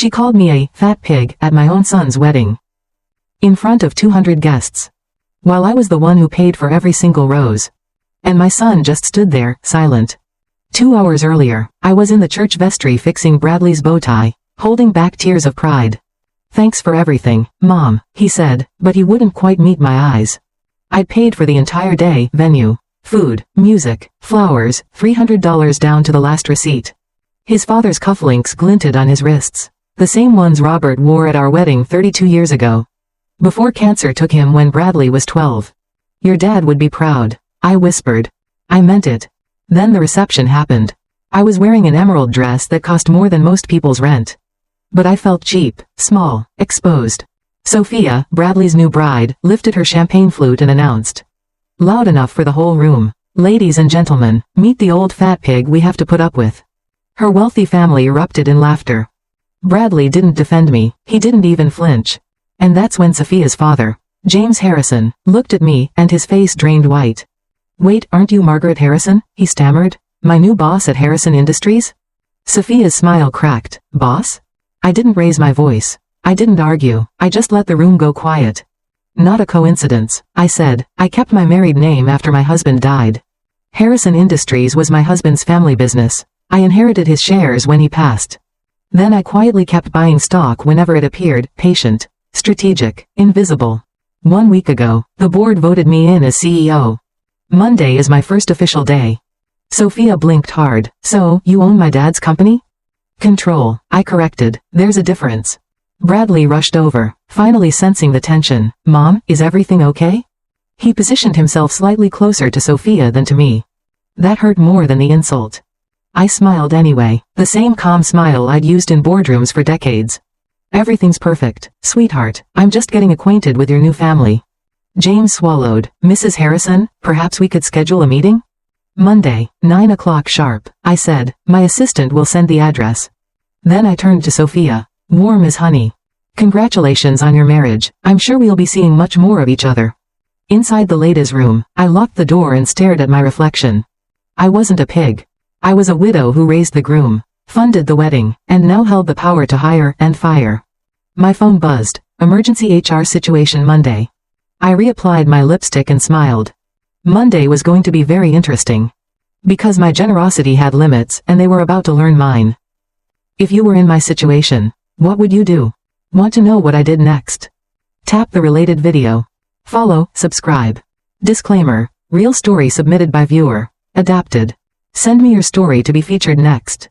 She called me a fat pig at my own son's wedding. In front of 200 guests. While I was the one who paid for every single rose. And my son just stood there, silent. 2 hours earlier, I was in the church vestry fixing Bradley's bow tie, holding back tears of pride. "Thanks for everything, Mom," he said, but he wouldn't quite meet my eyes. I'd paid for the entire day, venue, food, music, flowers, $300 down to the last receipt. His father's cufflinks glinted on his wrists, the same ones Robert wore at our wedding 32 years ago. Before cancer took him when Bradley was 12. "Your dad would be proud," I whispered. I meant it. Then the reception happened. I was wearing an emerald dress that cost more than most people's rent. But I felt cheap, small, exposed. Sophia, Bradley's new bride, lifted her champagne flute and announced, loud enough for the whole room, "Ladies and gentlemen, meet the old fat pig we have to put up with." Her wealthy family erupted in laughter. Bradley didn't defend me, he didn't even flinch. And that's when Sophia's father, James Harrison, looked at me, and his face drained white. "Wait, aren't you Margaret Harrison?" he stammered. "My new boss at Harrison Industries?" Sophia's smile cracked. "Boss?" I didn't raise my voice. I didn't argue, I just let the room go quiet. "Not a coincidence," I said. "I kept my married name after my husband died. Harrison Industries was my husband's family business. I inherited his shares when he passed. Then I quietly kept buying stock whenever it appeared, patient, strategic, invisible. 1 week ago, the board voted me in as CEO. Monday is my first official day." Sophia blinked hard. "So, you own my dad's company?" "Control," I corrected. "There's a difference." Bradley rushed over, finally sensing the tension. "Mom, is everything okay?" He positioned himself slightly closer to Sophia than to me. That hurt more than the insult. I smiled anyway, the same calm smile I'd used in boardrooms for decades. "Everything's perfect, sweetheart. I'm just getting acquainted with your new family." James swallowed. "Mrs. Harrison, perhaps we could schedule a meeting?" "Monday, 9 o'clock sharp," I said. "My assistant will send the address." Then I turned to Sophia. "Warm as honey. Congratulations on your marriage. I'm sure we'll be seeing much more of each other." Inside the ladies' room, I locked the door and stared at my reflection. I wasn't a pig. I was a widow who raised the groom, funded the wedding, and now held the power to hire and fire. My phone buzzed. "Emergency HR situation Monday." I reapplied my lipstick and smiled. Monday was going to be very interesting. Because my generosity had limits, and they were about to learn mine. If you were in my situation, what would you do? Want to know what I did next? Tap the related video. Follow, subscribe. Disclaimer. Real story submitted by viewer. Adapted. Send me your story to be featured next.